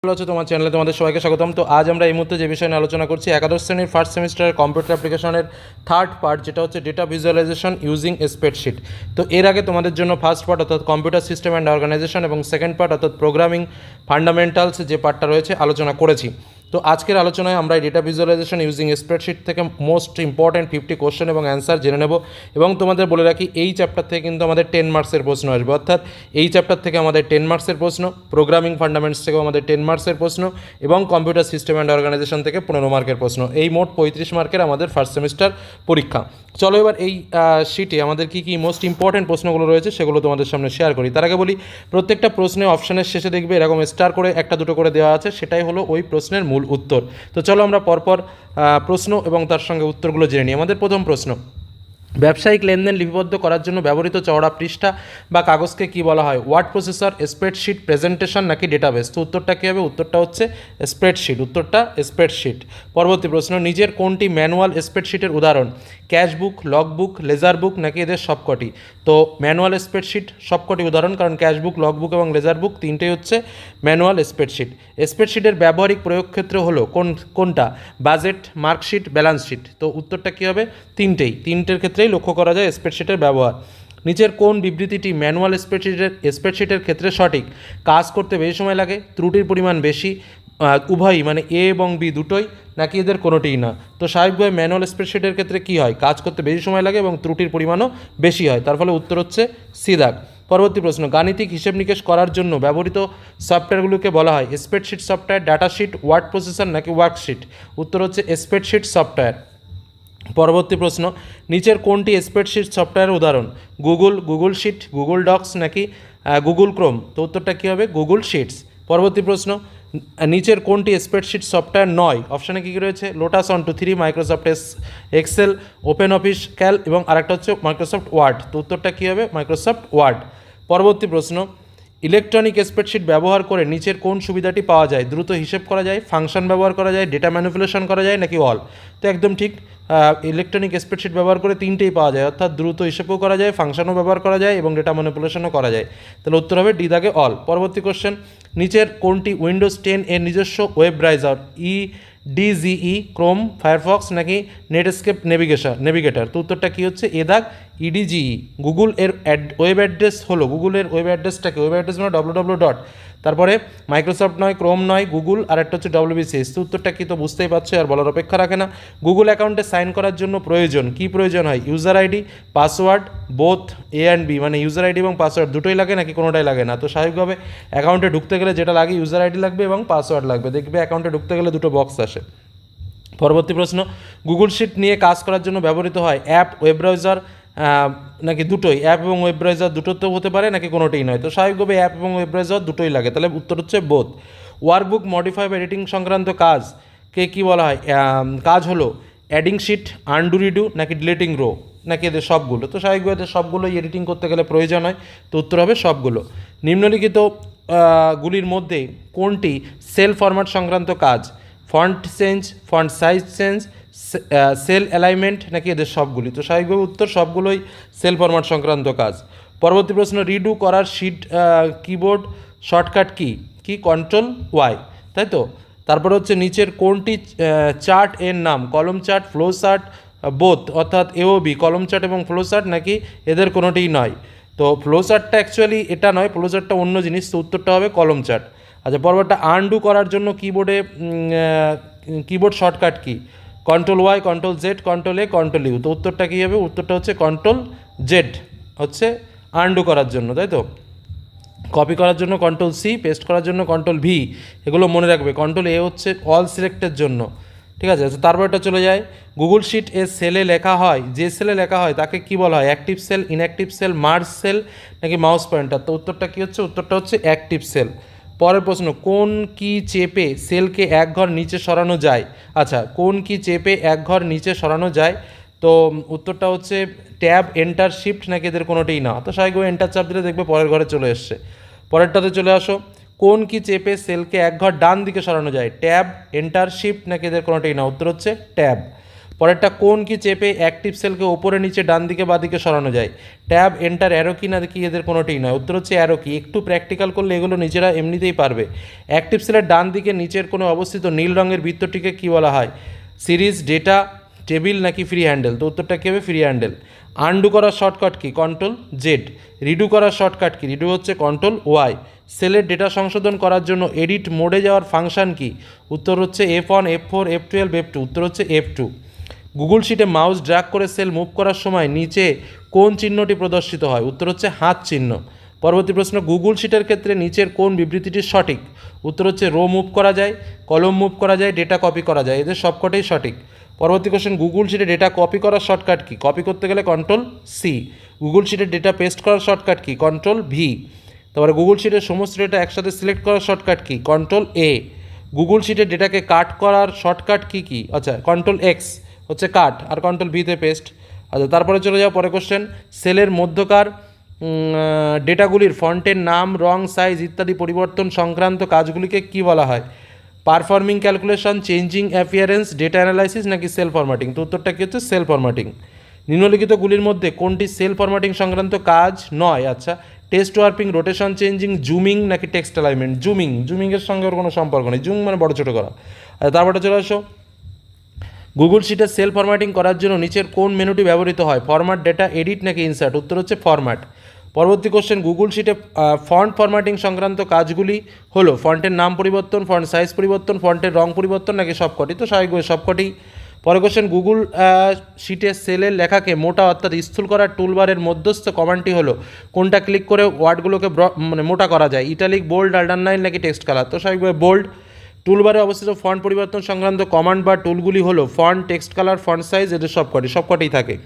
ভালো আছো তোমার চ্যানেলে তোমাদের সবাইকে স্বাগতম। তো আজ আমরা এই মুহূর্তে যে বিষয় নিয়ে আলোচনা করছি একাদশ শ্রেণীর ফার্স্ট সেমিস্টারের কম্পিউটার অ্যাপ্লিকেশনের থার্ড পার্ট, যেটা হচ্ছে ডেটা ভিজুয়ালাইজেশন ইউজিং স্প্রেডশিট। তো এর আগে তোমাদের জন্য ফার্স্ট পার্ট অর্থাৎ কম্পিউটার সিস্টেম অ্যান্ড অর্গানাইজেশন এবং সেকেন্ড পার্ট অর্থাৎ প্রোগ্রামিং ফান্ডামেন্টালস যে পার্টটা রয়েছে আলোচনা করেছি। তো আজকের আলোচনায় আমরা ডেটা ভিজুয়ালাইজেশন ইউজিং স্প্রেডশিট থেকে মোস্ট ইম্পর্ট্যান্ট 50 কোশ্চেন এবং অ্যান্সার জেনে নেব। এবং তোমাদের বলে রাখি, এই চ্যাপ্টার থেকে কিন্তু আমাদের 10 মার্কসের প্রশ্ন আসবে, অর্থাৎ এই চ্যাপ্টার থেকে আমাদের 10 মার্কসের প্রশ্ন, প্রোগ্রামিং ফান্ডামেন্টস থেকেও আমাদের 10 মার্কসের প্রশ্ন এবং কম্পিউটার সিস্টেম অ্যান্ড অর্গানাইজেশন থেকে 15 মার্কের প্রশ্ন। এই মোট 35 মার্কের আমাদের ফার্স্ট সেমিস্টার পরীক্ষা। চলো এবার এই শিটে আমাদের কী কী মোস্ট ইম্পর্ট্যান্ট প্রশ্নগুলো রয়েছে সেগুলো তোমাদের সামনে শেয়ার করি। তার আগে বলি, প্রত্যেকটা প্রশ্নে অপশানের শেষে দেখবে এরকম স্টার করে একটা দুটো করে দেওয়া আছে, সেটাই হলো ওই প্রশ্নের মূল উত্তর। তো চলো আমরা পরপর প্রশ্ন এবং তার সঙ্গে উত্তরগুলো জেনে নিই। আমাদের প্রথম প্রশ্ন, ব্যবসায়িক লেনদেন লিপিবদ্ধ করার জন্য ব্যবহৃত চওড়া পৃষ্ঠা বা কাগজকে কি বলা হয়? ওয়ার্ড প্রসেসর, স্প্রেডশিট, প্রেজেন্টেশন নাকি ডেটাবেস? তো উত্তরটা কী হবে? উত্তরটা হচ্ছে স্প্রেডশিট। উত্তরটা স্প্রেডশিট। পরবর্তী প্রশ্ন, নিচের কোনটি ম্যানুয়াল স্প্রেডশিটের উদাহরণ? ক্যাশ বুক, লগ বুক, লেজার বুক নাকি এদের সবকটি? তো ম্যানুয়াল স্প্রেডশিট সবকটি উদাহরণ, কারণ ক্যাশ বুক, লগ বুক এবং লেজার বুক তিনটেই হচ্ছে ম্যানুয়াল স্প্রেডশিট। স্প্রেডশিটের ব্যবহারিক প্রয়োগক্ষেত্র হলো কোনটা? Budget, marksheet, balance sheet? তো উত্তরটা কী হবে? তিনটের ক্ষেত্রেই লক্ষ্য করা যায় স্প্রেডশিটের ব্যবহার। নিচের কোন বিবৃতিটি ম্যানুয়াল স্প্রেডশিটের ক্ষেত্রে সঠিক? কাজ করতে বেশি সময় লাগে, ত্রুটির পরিমাণ বেশি, উভয়ই মানে এ এবং বি দুটোই, নাকি এদের কোনোটিই না? তো স্বাভাবিকভাবে ম্যানুয়াল স্প্রেডশিটের ক্ষেত্রে কী হয়? কাজ করতে বেশি সময় লাগে এবং ত্রুটির পরিমাণও বেশি হয়, তার ফলে উত্তর হচ্ছে সি দাগ। পরবর্তী প্রশ্ন, গাণিতিক হিসেব নিকেশ করার জন্য ব্যবহৃত সফটওয়্যারগুলোকে বলা হয় spreadsheet software, data sheet, word processor নাকি ওয়ার্কশিট? উত্তর হচ্ছে স্প্রেডশিট সফটওয়্যার। পরবর্তী প্রশ্ন, নিচের কোনটি স্প্রেডশিট সফটওয়্যারের উদাহরণ? গুগল শিট, গুগল ডক্স নাকি গুগল ক্রোম? তো উত্তরটা কী হবে? Google shits. পরবর্তী প্রশ্ন, নিচের কোনটি স্প্রেডশিট সফটওয়্যার নয়? অপশানে কী কী রয়েছে? Lotus 123, Microsoft Excel, OpenOffice Calc এবং আরেকটা হচ্ছে মাইক্রোসফট ওয়ার্ড। তো উত্তরটা কী হবে? Microsoft Word. পরবর্তী প্রশ্ন, ইলেকট্রনিক স্প্রেডশিট ব্যবহার করে নিচের কোন সুবিধাটি পাওয়া যায়? দ্রুত হিসেব করা যায়, ফাংশন ব্যবহার করা যায়, ডেটা ম্যানিপুলেশন করা যায় নাকি অল? তো একদম ঠিক, ইলেকট্রনিক স্প্রেডশিট ব্যবহার করে তিনটেই পাওয়া যায়, অর্থাৎ দ্রুত হিসেবও করা যায়, ফাংশনও ব্যবহার করা যায় এবং ডেটা ম্যানিপুলেশনও করা যায়। তাহলে উত্তর হবে ডি দাগে অল। পরবর্তী কোশ্চেন, নিচের কোনটি উইন্ডোজ 10 এর নিজস্ব web browser? DGE, Chrome, Firefox নাকি নেটস্কেপ নেভিগেটর? তো উত্তরটা কী হচ্ছে? এ দাগ ইডিজিই। গুগল এর ওয়েব অ্যাড্রেস হলো, গুগলের ওয়েব অ্যাড্রেসটাকে, ওয়েব অ্যাড্রেস মানে www ডট, তারপরে মাইক্রোসফট নয়, ক্রোম নয়, গুগল, আর একটা হচ্ছে WBCS। তো উত্তরটা কি? তো বুঝতেই পারছো, আর বলার অপেক্ষা রাখে না। গুগল অ্যাকাউন্টে সাইন করার জন্য প্রয়োজন কি প্রয়োজন হয়? User ID, password, both A and B, মানে ইউজার আইডি এবং পাসওয়ার্ড দুটোই লাগে নাকি কোনোটাই লাগে না? তো স্বাভাবিকভাবে অ্যাকাউন্টে ঢুকতে গেলে যেটা লাগে ইউজার আইডি লাগবে এবং পাসওয়ার্ড লাগবে। দেখবে অ্যাকাউন্টে ঢুকতে গেলে দুটো বক্স আসে। পরবর্তী প্রশ্ন, গুগল শিট নিয়ে কাজ করার জন্য ব্যবহৃত হয় অ্যাপ, ওয়েব ব্রাউজার নাকি দুটোই? অ্যাপ এবং ওয়েব ব্রাউজার দুটোতেও হতে পারে নাকি কোনোটাই নয়? তো স্বাভাবিকভাবে অ্যাপ এবং ওয়েব ব্রাউজার দুটোই লাগে, তাহলে উত্তর হচ্ছে বোথ। ওয়ার্কবুক, মডিফাই বা এডিটিং সংক্রান্ত কাজ কে কী বলা হয়? কাজ হলো অ্যাডিং শিট, আনডু রিডু নাকি ডিলিটিং রো নাকি এদের সবগুলো? তো স্বাভাবিকভাবে এদের সবগুলোই এডিটিং করতে গেলে প্রয়োজন হয়, তো উত্তর হবে সবগুলো। নিম্নলিখিত গুলির মধ্যে কোনটি সেল ফরম্যাট সংক্রান্ত কাজ? Font change, font size change, cell alignment নাকি এদের সবগুলি? তো স্বাভাবিকভাবে উত্তর সবগুলোই সেল ফরম্যাট সংক্রান্ত কাজ। পরবর্তী প্রশ্ন, রিডু করার শিট কিবোর্ড শর্টকাট কি? কন্ট্রোল ওয়াই, তাই তো? তারপরে হচ্ছে নিচের কোনটি চার্ট এর নাম? কলম চার্ট, ফ্লো চার্ট, বোথ অর্থাৎ এওবি, কলম চার্ট এবং ফ্লো চার্ট নাকি এদের কোনোটিই নয়? তো ফ্লো চার্টটা অ্যাকচুয়ালি এটা নয়, ফ্লো চার্টটা অন্য জিনিস, তো উত্তরটা হবে কলম চার্ট। আচ্ছা, পরবর্তীটা আনডু করার জন্য কিবোর্ড শর্টকাট কি? Control Y, control Z, control A, control U? তো উত্তরটা কী হবে? উত্তরটা হচ্ছে কন্ট্রোল জেড হচ্ছে আনডু করার জন্য, তাই তো? কপি করার জন্য কন্ট্রোল সি, পেস্ট করার জন্য কন্ট্রোল ভি, এগুলো মনে রাখবে। কন্ট্রোল এ হচ্ছে অল সিলেক্টের জন্য, ঠিক আছে? তারপর এটা চলে যায়, গুগল শিট এর সেলে লেখা হয়, যে সেলে লেখা হয় তাকে কি বলা হয়? Active cell, inactive cell, merge cell নাকি মাউস পয়েন্টার? তো উত্তরটা কী হচ্ছে? উত্তরটা হচ্ছে অ্যাক্টিভ সেল। পরের প্রশ্ন, কোন কি চেপে সেলকে এক ঘর নিচে সরানো যায়? আচ্ছা, কোন কি চেপে এক ঘর নিচে সরানো যায়? তো উত্তরটা হচ্ছে ট্যাব, এন্টার, শিফট নাকি এদের কোনোটিই না? তো স্বাভাবিকভাবে এন্টার চাপ দিলে দেখবে পরের ঘরে চলে এসছে। পরেরটাতে চলে আসো, কোন কি চেপে সেলকে এক ঘর ডান দিকে সরানো যায়? ট্যাব, এন্টার, শিফট নাকি এদের কোনোটাই না? উত্তর হচ্ছে ট্যাব। পরেরটা কোন কি চেপে অ্যাক্টিভ সেলকে ওপরে নিচে ডান দিকে বা দিকে সরানো যায়? ট্যাব, এন্টার, অ্যারো কি না কি এদের কোনোটিই নয়। উত্তর হচ্ছে অ্যারো কি। একটু প্র্যাকটিক্যাল করলে এগুলো নিজেরা এমনিতেই পারবে। অ্যাক্টিভ সেলের ডান দিকে নিচের কোনো অবস্থিত নীল রঙের বৃত্তটিকে কী বলা হয়? সিরিজ, ডেটা, টেবিল নাকি ফ্রি হ্যান্ডেল? তো উত্তরটা কী হবে? Free handle. আনডু করার শর্টকাট কি? Control Z. রিডু করার শর্টকাট কি? রিডু হচ্ছে কন্ট্রোল ওয়াই। সেলের ডেটা সংশোধন করার জন্য এডিট মোডে যাওয়ার ফাংশন কি? উত্তর হচ্ছে F1, F4, F12, F2। উত্তর হচ্ছে F2। গুগল শিটে মাউস ড্র্যাগ করে সেল মুভ করার সময় নিচে কোন চিহ্নটি প্রদর্শিত হয়? উত্তর হচ্ছে হাত চিহ্ন। পরবর্তী প্রশ্ন, গুগল শিটের ক্ষেত্রে নিচের কোন বিবৃতিটি সঠিক? উত্তর হচ্ছে রো মুভ করা যায়, কলম মুভ করা যায়, ডেটা কপি করা যায়। এদের সবকটাই সঠিক। পরবর্তী কোশ্চেন, গুগল শিটে ডেটা কপি করার শর্টকাট কি? কপি করতে গেলে কন্ট্রোল সি। গুগল শিটে ডেটা পেস্ট করার শর্টকাট কি? Control V. তারপরে গুগল শিটের সমস্ত ডেটা একসাথে সিলেক্ট করার শর্টকাট কি? কন্ট্রোল এ। গুগল শিটের ডেটাকে কাট করার শর্টকাট কি কি? আচ্ছা, কন্ট্রোল এক্স হচ্ছে কাট, আর কন্ট্রোল ভিতে পেস্ট। আচ্ছা, তারপরে চলে যাও পরে কোশ্চেন, সেলের মধ্যকার ডেটাগুলির ফন্টের নাম, রং, সাইজ ইত্যাদি পরিবর্তন সংক্রান্ত কাজগুলিকে কি বলা হয়? Performing calculation, changing appearance, data analysis নাকি সেল ফরম্যাটিং? তো উত্তরটা কী হচ্ছে? Sell formatting. নিম্নলিখিতগুলির মধ্যে কোনটি সেল ফরম্যাটিং সংক্রান্ত কাজ নয়? আচ্ছা, text warping, rotation changing, zooming নাকি টেক্সট অ্যালাইনমেন্ট? জুমিংয়ের সঙ্গে ওর কোনো সম্পর্ক নেই। জুম মানে বড় ছোটো করা। তারপরে চলে আসো, গুগল শিটে সেল ফরম্যাটিং করার জন্য নিচের কোন মেনুটি ব্যবহৃত হয়? ফরম্যাট, ডেটা, এডিট নাকি ইনসার্ট? উত্তর হচ্ছে ফরম্যাট। পরবর্তী কোশ্চেন, গুগল শিটে ফন্ট ফরম্যাটিং সংক্রান্ত কাজগুলি হলো ফন্টের নাম পরিবর্তন, ফন্ট সাইজ পরিবর্তন, ফন্টের রং পরিবর্তন নাকি সবকটি? তো স্বাভাবিকভাবে সবকটি। পরের কোশ্চেন, গুগল শিটে সেলের লেখাকে মোটা অর্থাৎ স্থূল করার টুলবারের মধ্যস্থ কমান্ডটি হলো কোনটা ক্লিক করে ওয়ার্ডগুলোকে মানে মোটা করা যায়? ইটালিক, বোল্ড, আন্ডারলাইন নাকি টেক্সট কালার? তো স্বাভাবিকভাবে বোল্ড। টুলবারে অবস্থিত ফন্ট পরিবর্তন সংক্রান্ত কমান্ড বা টুলগুলি হলো font, text colour, font size, এদের সবকটিই থাকে।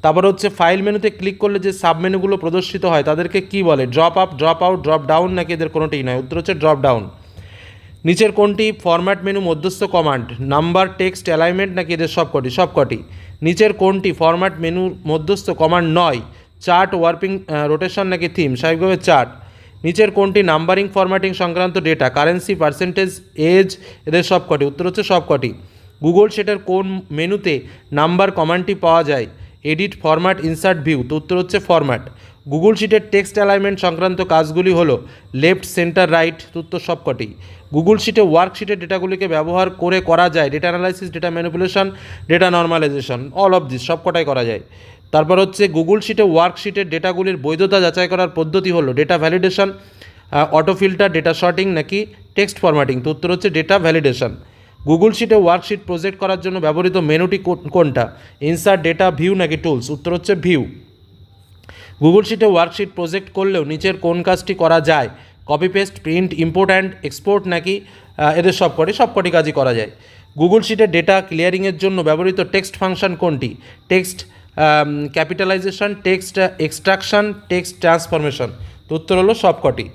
তারপর হচ্ছে ফাইল মেনুতে ক্লিক করলে যে সাব মেনুগুলো প্রদর্শিত হয় তাদেরকে কি বলে? Drop up, drop out, drop down নাকি এদের কোনোটিই নয়? উত্তর হচ্ছে ড্রপ ডাউন। নিচের কোনটি ফরম্যাট মেনু মধ্যস্থ কমান্ড? নাম্বার, টেক্সট, অ্যালাইনমেন্ট নাকি এদের সবকটি? নিচের কোনটি ফরম্যাট মেনুর মধ্যস্থ কমান্ড নয়? চার্ট, ওয়ার্পিং, রোটেশন নাকি থিম? স্বাভাবিকভাবে চার্ট। নিচের কোনটি নাম্বারিং ফরম্যাটিং সংক্রান্ত ডেটা? কারেন্সি, পার্সেন্টেজ, এজ, এদের সবকটি? উত্তর হচ্ছে সবকটি। গুগল শিটের কোন মেনুতে নাম্বার কমান্ডটি পাওয়া যায়? Edit, format, insert, view? তো উত্তর হচ্ছে ফরম্যাট। গুগল শিটের টেক্সট অ্যালাইনমেন্ট সংক্রান্ত কাজগুলি হলো লেফট, সেন্টার, রাইট? তো উত্তর সবকটি। গুগল শিটে ওয়ার্কশিটের ডেটাগুলিকে ব্যবহার করে করা যায় data analysis, data manipulation, data normalization? All of this, সবকটাই করা যায়। তারপর হচ্ছে গুগল শিটে ওয়ার্কশিটের ডেটাগুলির বৈধতা যাচাই করার পদ্ধতি হলো data validation, auto filter, data sorting নাকি টেক্সট ফরম্যাটিং? তো উত্তর হচ্ছে ডেটা ভ্যালিডেশন। গুগল শিটে ওয়ার্কশিট প্রজেক্ট করার জন্য ব্যবহৃত মেনুটি কোনটা? ইনসার্ট, ডেটা, ভিউ নাকি টুলস? উত্তর হচ্ছে ভিউ। গুগল শিটে ওয়ার্কশিট প্রজেক্ট করলেও নিচের কোন কাজটি করা যায়? Copy paste, print, import and export নাকি এদের সবকটি কাজই করা যায়। গুগল শিটে ডেটা ক্লিয়ারিংয়ের জন্য ব্যবহৃত টেক্সট ফাংশন কোনটি? Text capitalization, text extraction, text transformation? তো উত্তর হলো সবকটি।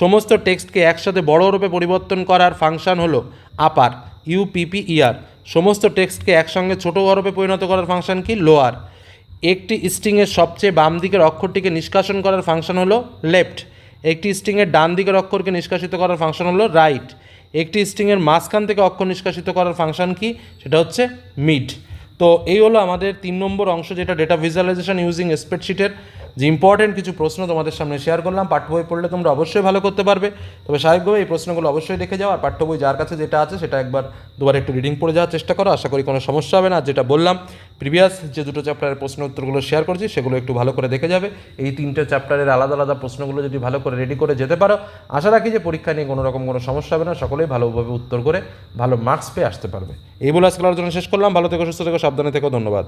সমস্ত টেক্সটকে একসাথে বড় রূপে পরিবর্তন করার ফাংশন হলো আপার, UPPER। সমস্ত টেক্সটকে একসঙ্গে ছোট হরফে পরিণত করার ফাংশন কি? লোয়ার। একটি স্ট্রিংয়ের সবচেয়ে বাম দিকের অক্ষরটিকে নিষ্কাশন করার ফাংশন হলো লেফট। একটি স্ট্রিংয়ের ডান দিকের অক্ষরকে নিষ্কাশিত করার ফাংশন হলো রাইট। একটি স্ট্রিংয়ের মাঝখান থেকে অক্ষর নিষ্কাশিত করার ফাংশন কি? সেটা হচ্ছে মিড। তো এই হলো আমাদের 3 নম্বর অংশ, যেটা ডেটা ভিজুয়ালাইজেশন ইউজিং স্প্রেডশিটের যে ইম্পর্টেন্ট কিছু প্রশ্ন তোমাদের সামনে শেয়ার করলাম। পাঠ্য বই পড়লে তোমরা অবশ্যই ভালো করতে পারবে, তবে স্বাভাবিকভাবে এই প্রশ্নগুলো অবশ্যই দেখে যাও, আর পাঠ্য বই যার কাছে যেটা আছে সেটা একবার দুবার একটু রিডিং পড়ে যাওয়ার চেষ্টা করো। আশা করি কোনো সমস্যা হবে না। আর যেটা বললাম, প্রিভিয়াস যে 2টো চ্যাপ্টারের প্রশ্ন উত্তরগুলো শেয়ার করছি সেগুলো একটু ভালো করে দেখে যাবে। এই 3টে চ্যাপ্টারের আলাদা আলাদা প্রশ্নগুলো যদি ভালো করে রেডি করে যেতে পারো, আশা রাখি যে পরীক্ষা নিয়ে কোনো রকম কোনো সমস্যা হবে না, সকলেই ভালোভাবে উত্তর করে ভালো মার্কস পেয়ে আসতে পারবে। এই বলে আজকের আলোচনা শেষ করলাম। ভালো থেকো, সুস্থ থেকো, সাবধানে থেকো। ধন্যবাদ।